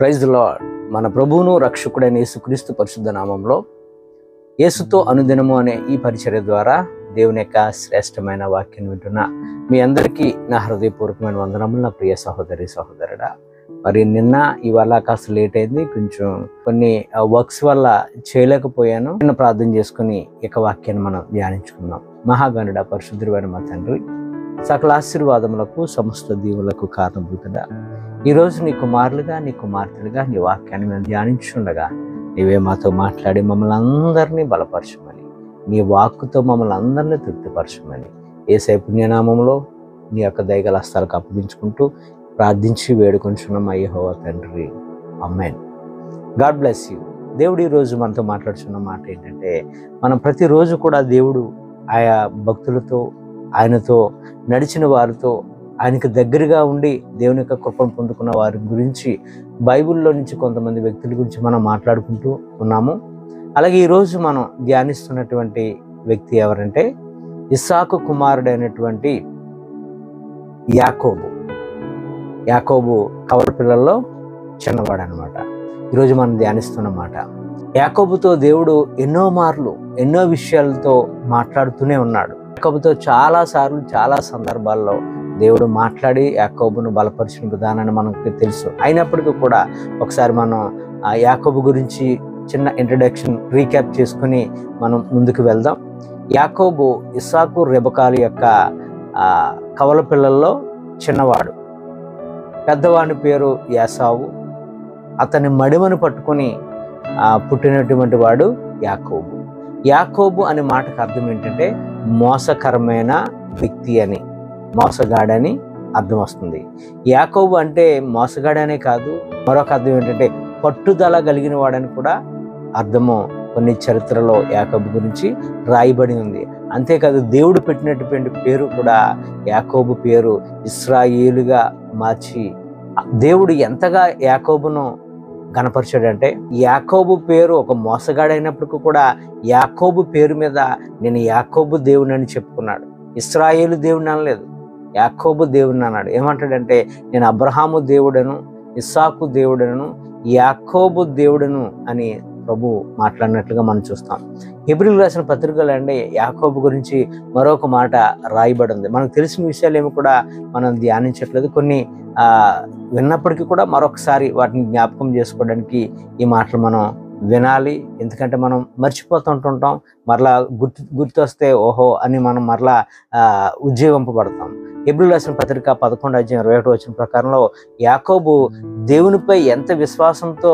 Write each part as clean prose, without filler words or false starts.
Praise the lord. మన ప్రభువును రక్షకుడైన యేసుక్రీస్తు పరిశుద్ధ నామంలో యేసుతో అనుదినము అనే ఈ పరిచర్య ద్వారా దేవుని యొక్క శ్రేష్టమైన వాక్యాన్ని వింటున్న మీ అందరికీ నా హృదయపూర్వకమైన వందనములు. నా ప్రియ సహోదరి సహోదరుడా, మరి నిన్న ఇవాళ కాస్త లేట్ అయింది, కొంచెం కొన్ని వర్క్స్ వల్ల చేయలేకపోయాను. నిన్న ప్రార్థన చేసుకుని ఇక వాక్యాన్ని మనం ధ్యానించుకుందాం. మహాగణుడ పరిశుద్ధుడైన మా తండ్రి, సకల ఆశీర్వాదములకు సమస్త దీవులకు కారణభూతుడా, ఈరోజు నీ కుమారులుగా నీ కుమార్తెలుగా నీ వాక్యాన్ని మేము ధ్యానించుండగా నీవే మాతో మాట్లాడి మమ్మల్ని అందరినీ బలపరచమని, నీ వాక్కుతో మమ్మల్ని అందరినీ తృప్తిపరచమని యేసయ్య పుణ్యనామంలో నీ యొక్క దయగల హస్తాలకు అప్పగించుకుంటూ ప్రార్థించి వేడుకొంచున్నాం యెహోవా తండ్రి, ఆమేన్. God bless you. దేవుడు ఈరోజు మనతో మాట్లాడుతున్న మాట ఏంటంటే, మనం ప్రతిరోజు కూడా దేవుడు ఆయా భక్తులతో, ఆయనతో నడిచిన వారితో, ఆయనకు దగ్గరగా ఉండి దేవుని యొక్క కృపను పొందుకున్న వారి గురించి బైబిల్లో నుంచి కొంతమంది వ్యక్తుల గురించి మనం మాట్లాడుకుంటూ ఉన్నాము. అలాగే ఈరోజు మనం ధ్యానిస్తున్నటువంటి వ్యక్తి ఎవరంటే ఇస్సాకు కుమారుడైనటువంటి యాకోబు. యాకోబు కవల పిల్లల్లో చిన్నవాడు అనమాట. ఈరోజు మనం ధ్యానిస్తున్న మాట. యాకోబుతో దేవుడు ఎన్నో మార్లు ఎన్నో విషయాలతో మాట్లాడుతూనే ఉన్నాడు. యాకోబుతో చాలాసార్లు చాలా సందర్భాల్లో దేవుడు మాట్లాడి యాకోబును బలపరిచిన విధానాన్ని మనకు తెలుసు. అయినప్పటికీ కూడా ఒకసారి మనం యాకోబు గురించి చిన్న ఇంట్రడక్షన్ రీక్యాప్ చేసుకుని మనం ముందుకు వెళ్దాం. యాకోబు ఇస్సాకు రెబెకాల యొక్క కవల పిల్లల్లో చిన్నవాడు. పెద్దవాడి పేరు యాసావు. అతని మడిమను పట్టుకొని పుట్టినటువంటి వాడు యాకోబు. యాకోబు అనే మాటకు అర్థం ఏంటంటే మోసకరమైన వ్యక్తి అని, మోసగాడని అర్థం వస్తుంది. యాకోబు అంటే మోసగాడనే కాదు, మరొక అర్థం ఏంటంటే పట్టుదల కలిగిన వాడని కూడా అర్థము కొన్ని చరిత్రలో యాకోబు గురించి రాయబడి ఉంది. అంతేకాదు దేవుడు పెట్టినటువంటి పేరు కూడా యాకోబు పేరు ఇశ్రాయేలుగా మార్చి దేవుడు ఎంతగా యాకోబును గణపరిచాడంటే, యాకోబు పేరు ఒక మోసగాడైనప్పటికీ కూడా యాకోబు పేరు మీద నేను యాకోబు దేవుని అని చెప్పుకున్నాడు. ఇశ్రాయేలు దేవుని అనలేదు, యాకోబు దేవుని అన్నాడు. ఏమంటాడంటే, నేను అబ్రహాము దేవుడను, ఇస్సాకు దేవుడను, యాకోబు దేవుడను అని ప్రభు మాట్లాడినట్లుగా మనం చూస్తాం. హెబ్రీయులకు రాసిన పత్రికలు అంటే యాకోబు గురించి మరొక మాట రాయబడి ఉంది. మనకు తెలిసిన విషయాలు ఏమి కూడా మనం ధ్యానించట్లేదు. కొన్ని విన్నప్పటికీ కూడా మరొకసారి వాటిని జ్ఞాపకం చేసుకోవడానికి ఈ మాటలు మనం వినాలి. ఎందుకంటే మనం మర్చిపోతుంటుంటాం. మరలా గుర్తొస్తే ఓహో అని మనం మరలా ఉజ్జీవింపబడతాం. హెబ్రీయులకు రాసిన పత్రిక 11:21 ప్రకారంలో యాకోబు దేవునిపై ఎంత విశ్వాసంతో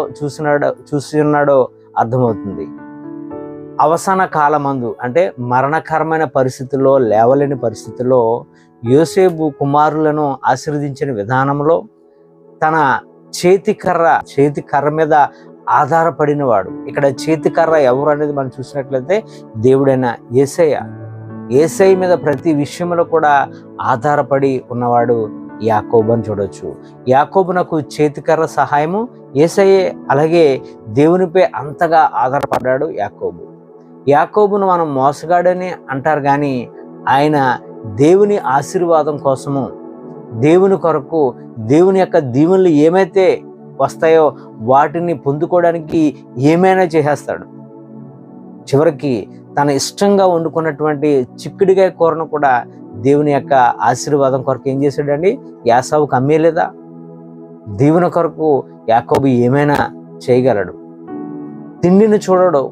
చూసి ఉన్నాడో అర్థమవుతుంది. అవసాన కాలమందు అంటే మరణకరమైన పరిస్థితుల్లో, లేవలేని పరిస్థితుల్లో యోసేపు కుమారులను ఆశీర్వదించిన విధానంలో తన చేతికర్ర మీద ఆధారపడిన వాడు. ఇక్కడ చేతికర్ర ఎవరు అనేది మనం చూసినట్లయితే దేవుడైన యేసయ్య మీద ప్రతి విషయంలో కూడా ఆధారపడి ఉన్నవాడు యాకోబు అని చూడొచ్చు. యాకోబునకు చేతికర్ర సహాయము యేసయ్యే. అలాగే దేవునిపై అంతగా ఆధారపడ్డాడు యాకోబు. యాకోబును మనం మోసగాడని అంటారు, కానీ ఆయన దేవుని ఆశీర్వాదం కోసము, దేవుని కొరకు, దేవుని యొక్క దీవెనలు ఏమైతే వస్తాయో వాటిని పొందుకోవడానికి ఏమైనా చేసేస్తాడు. చివరికి తన ఇష్టంగా వండుకున్నటువంటి చిక్కుడికాయ కూరను కూడా దేవుని యొక్క ఆశీర్వాదం కొరకు ఏం చేశాడండి? యాసావుకు అమ్మేలేదా? దేవుని కొరకు యాకోబు ఏమైనా చేయగలడు. తిండిని చూడడు.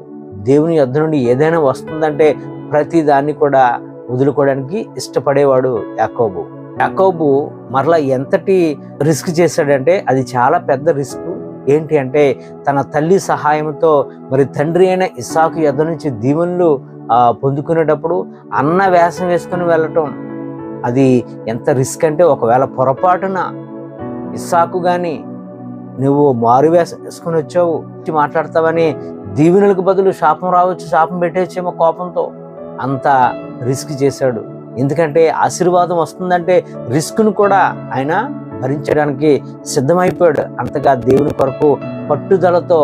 దేవుని యొద్ద నుండి ఏదైనా వస్తుందంటే ప్రతి దాన్ని కూడా వదులుకోవడానికి ఇష్టపడేవాడు యాకోబు. యాకోబు మరలా ఎంతటి రిస్క్ చేశాడంటే అది చాలా పెద్ద రిస్క్. ఏంటి అంటే, తన తల్లి సహాయంతో మరి తండ్రి అయిన ఇస్సాకు యొద్ద నుంచి దీవెనలు పొందుకునేటప్పుడు అన్న వేషం వేసుకుని వెళ్ళటం అది ఎంత రిస్క్ అంటే, ఒకవేళ పొరపాటున ఇస్సాకు కానీ నువ్వు మారు వేషం వేసుకుని వచ్చావు మాట్లాడతావని దీవెనలకు బదులు శాపం రావచ్చు, శాపం పెట్టేచ్చేమో కోపంతో. అంత రిస్క్ చేశాడు. ఎందుకంటే ఆశీర్వాదం వస్తుందంటే రిస్క్ను కూడా ఆయన భరించడానికి సిద్ధమైపోయాడు. అంతగా దేవుని కొరకు పట్టుదలతో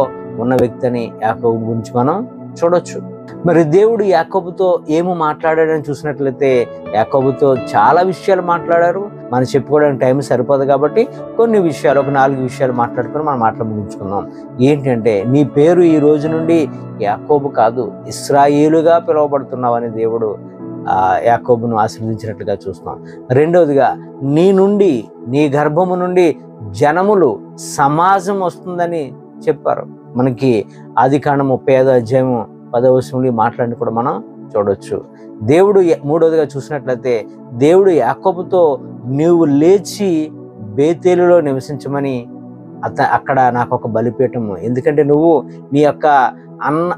ఉన్న వ్యక్తి అని యాకోబు గురించి మనం చూడొచ్చు. మరి దేవుడు యాకోబుతో ఏమో మాట్లాడాడని చూసినట్లయితే యాకోబుతో చాలా విషయాలు మాట్లాడారు. మనం చెప్పుకోవడానికి టైం సరిపోదు కాబట్టి కొన్ని విషయాలు, ఒక 4 విషయాలు మాట్లాడుకొని మనం మాటలు ముగించుకుందాం. ఏంటంటే, నీ పేరు ఈ రోజు నుండి యాకోబు కాదు, ఇశ్రాయేలుగా పిలువబడుతున్నావని దేవుడు యాకోబును ఆశీర్వదించినట్లుగా చూస్తున్నాం. రెండవదిగా, నీ నుండి, నీ గర్భము నుండి జనములు, సమాజం వస్తుందని చెప్పారు. మనకి ఆదికాండం 35వ అధ్యాయం 10వ వచనంలో మాట్లాడి కూడా మనం చూడొచ్చు. దేవుడు మూడవదిగా చూసినట్లయితే, దేవుడు యాకోబుతో నీవు లేచి బేతేలులో నివసించమని, అక్కడ నాకు ఒక బలిపీఠము, ఎందుకంటే నువ్వు నీ యొక్క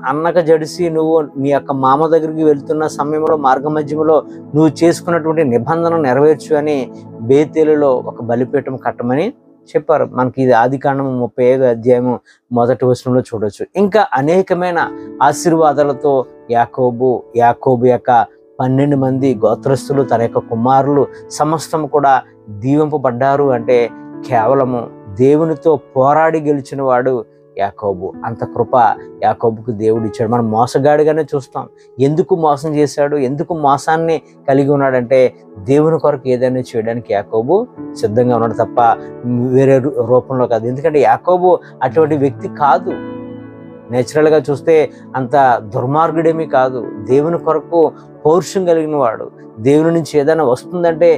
అన్నక జడిసి నువ్వు నీ యొక్క మామ దగ్గరికి వెళ్తున్న సమయంలో మార్గ మధ్యలో నువ్వు చేసుకున్నటువంటి నిబంధన నెరవేర్చు అని బేతేలులో ఒక బలిపీఠం కట్టమని చెప్పారు. మనకి ఇది ఆదికాండం 35వ అధ్యాయం 1వ వచనంలో చూడొచ్చు. ఇంకా అనేకమైన ఆశీర్వాదాలతో యాకోబు యొక్క 12 మంది గోత్రస్తులు, తన యొక్క కుమారులు సమస్తం కూడా దీవింపబడ్డారు. అంటే కేవలము దేవునితో పోరాడి గెలిచిన వాడు యాకోబు. అంత కృప యాకోబుకు దేవుడు ఇచ్చాడు. మనం మోసగాడిగానే చూస్తాం. ఎందుకు మోసం చేశాడు, ఎందుకు మోసాన్ని కలిగి ఉన్నాడంటే దేవుని కొరకు ఏదైనా చేయడానికి యాకోబు సిద్ధంగా ఉన్నాడు తప్ప వేరే రూపంలో కాదు. ఎందుకంటే యాకోబు అటువంటి వ్యక్తి కాదు. నేచురల్గా చూస్తే అంత దుర్మార్గుడేమీ కాదు. దేవుని కొరకు పౌరుషం కలిగిన వాడు. దేవుని నుంచి ఏదైనా వస్తుందంటే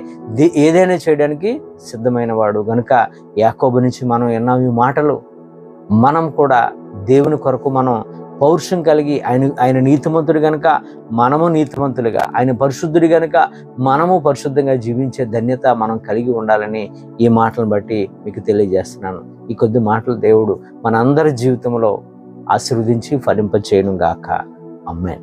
ఏదైనా చేయడానికి సిద్ధమైన వాడు. కనుక యాకోబు నుంచి మనం ఎన్నో మాటలు మనం కూడా దేవుని కొరకు మనం పౌరుషం కలిగి, ఆయన నీతిమంతుడు కనుక మనము నీతిమంతులుగా, ఆయన పరిశుద్ధుడు కనుక మనము పరిశుద్ధంగా జీవించే ధన్యత మనం కలిగి ఉండాలని ఈ మాటలను బట్టి మీకు తెలియజేస్తున్నాను. ఈ కొద్ది మాటలు దేవుడు మనందరి జీవితంలో ఆశీర్వదించి ఫలింపచేయును గాక. ఆమేన్.